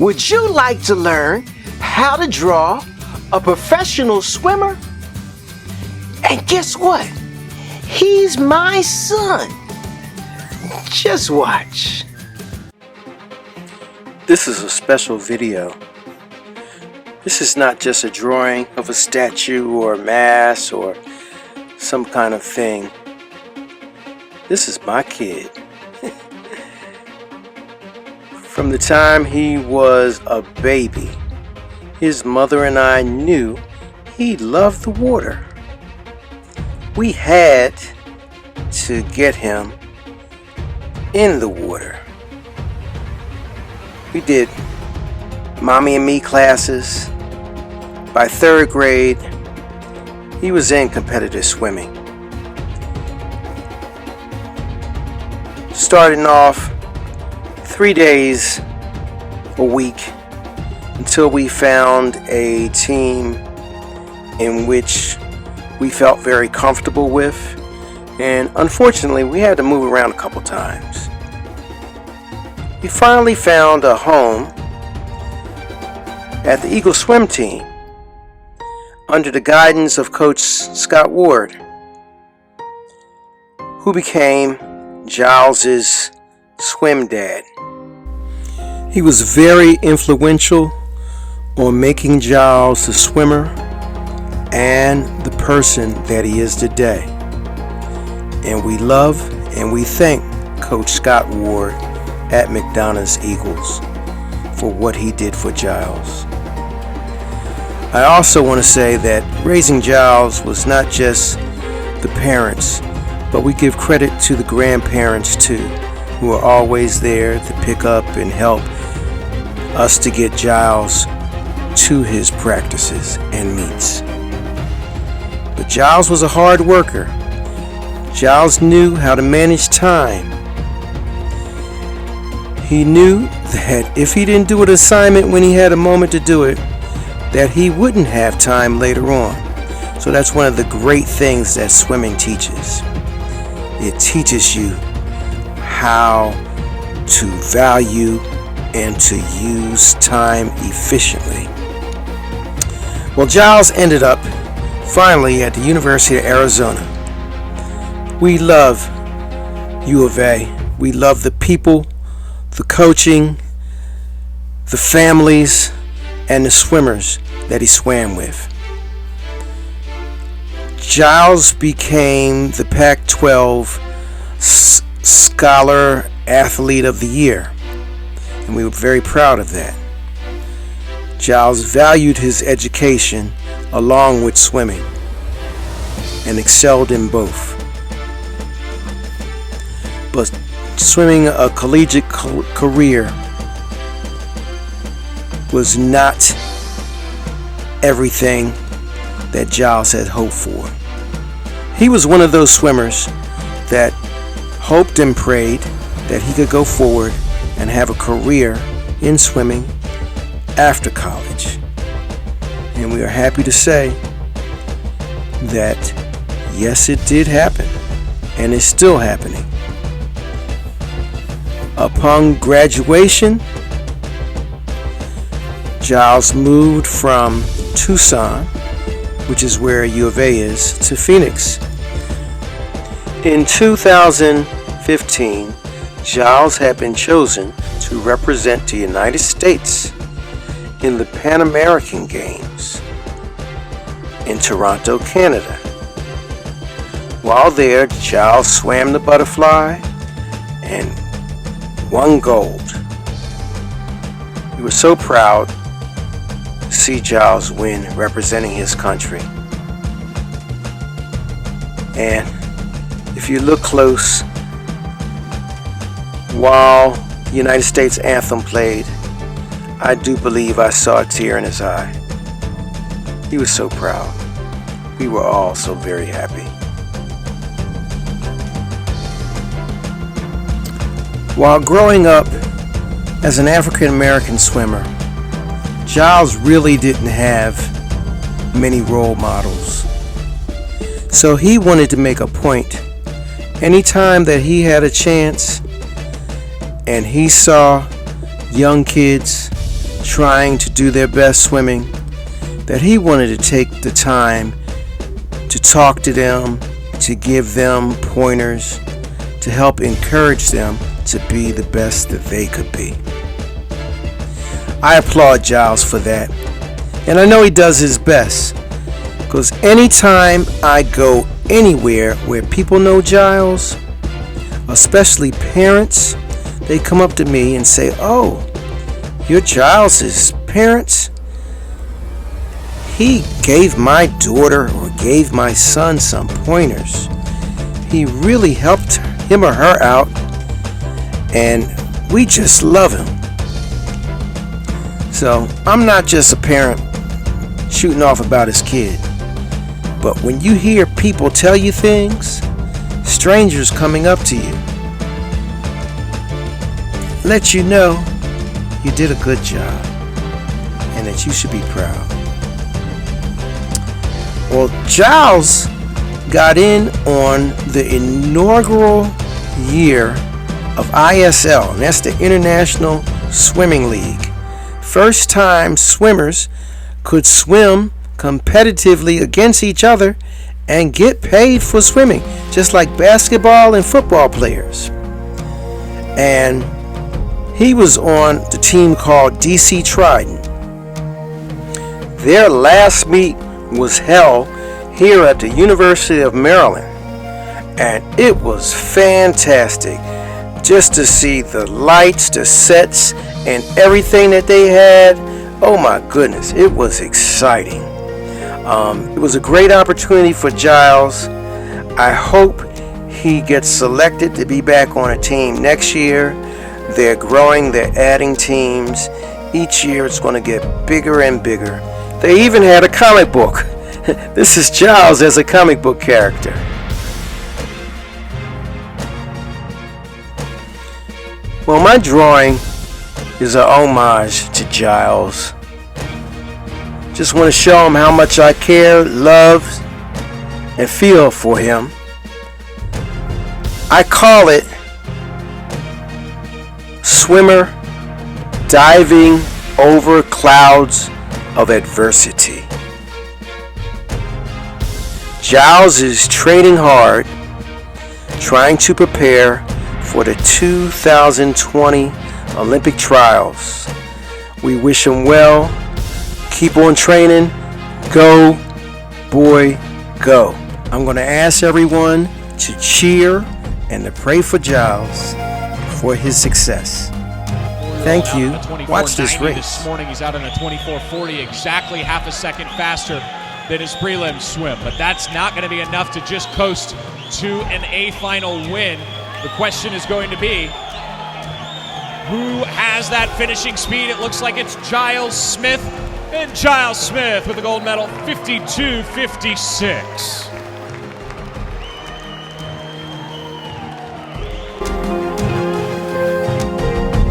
Would you like to learn how to draw a professional swimmer? And guess what? He's my son. Just watch. This is a special video. This is not just a drawing of a statue or a mask or some kind of thing. This is my kid. From the time he was a baby, his mother and I knew he loved the water. We had to get him in the water. We did mommy and me classes. By 3rd grade, he was in competitive swimming. Starting off 3 days a week until we found a team in which we felt very comfortable with, and unfortunately we had to move around a couple times. We finally found a home at the Eagle swim team under the guidance of Coach Scott Ward, who became Giles's swim dad. He was very influential on making Giles the swimmer and the person that he is today. And we love and we thank Coach Scott Ward at McDonough's Eagles for what he did for Giles. I also want to say that raising Giles was not just the parents, but we give credit to the grandparents too, who are always there to pick up and help us to get Giles to his practices and meets. But Giles was a hard worker. Giles knew how to manage time. He knew that if he didn't do an assignment when he had a moment to do it, that he wouldn't have time later on. So that's one of the great things that swimming teaches. It teaches you how to value and to use time efficiently. Well, Giles ended up finally at the University of Arizona. We love U of A. We love the people, the coaching, the families, and the swimmers that he swam with. Giles became the Pac-12 Scholar Athlete of the Year, and we were very proud of that. Giles valued his education along with swimming and excelled in both. But swimming a collegiate career was not everything that Giles had hoped for. He was one of those swimmers that hoped and prayed that he could go forward and have a career in swimming after college. And we are happy to say that yes, it did happen, and it's still happening. Upon graduation, Giles moved from Tucson, which is where U of A is, to Phoenix. In 2015, Giles had been chosen to represent the United States in the Pan American Games in Toronto, Canada. While there, Giles swam the butterfly and won gold. We were so proud to see Giles win representing his country. And if you look close, while the United States anthem played, I do believe I saw a tear in his eye. He was so proud. We were all so very happy. While growing up as an African American swimmer, Giles really didn't have many role models. So he wanted to make a point. Anytime that he had a chance and he saw young kids trying to do their best swimming, that he wanted to take the time to talk to them, to give them pointers, to help encourage them to be the best that they could be. I applaud Giles for that, and I know he does his best, because anytime I go anywhere where people know Giles, especially parents, they come up to me and say, "Oh, you're Giles's parents? He gave my daughter or gave my son some pointers. He really helped him or her out, and we just love him." So I'm not just a parent shooting off about his kid, but when you hear people tell you things, strangers coming up to you, let you know you did a good job and that you should be proud. Well, Giles got in on the inaugural year of ISL, and that's the International Swimming League. First time swimmers could swim competitively against each other and get paid for swimming, just like basketball and football players. And he was on the team called DC Trident. Their last meet was held here at the University of Maryland, and it was fantastic just to see the lights, the sets, and everything that they had. Oh my goodness, it was exciting. It was a great opportunity for Giles. I hope he gets selected to be back on a team next year. They're growing, they're adding teams. Each year it's going to get bigger and bigger. They even had a comic book. This is Giles as a comic book character. Well, my drawing is an homage to Giles. Just want to show him how much I care, love, and feel for him. I call it Swimmer Diving Over Clouds of Adversity. Giles is training hard, trying to prepare for the 2020 Olympic trials. We wish him well. Keep on training. Go, boy, go. I'm going to ask everyone to cheer and to pray for Giles for his success. Thank you. Watch this race. This morning he's out on a 24:40, exactly half a second faster than his prelim swim. But that's not going to be enough to just coast to an A final win. The question is going to be, who has that finishing speed? It looks like it's Giles Smith. And Giles Smith with the gold medal, 52-56.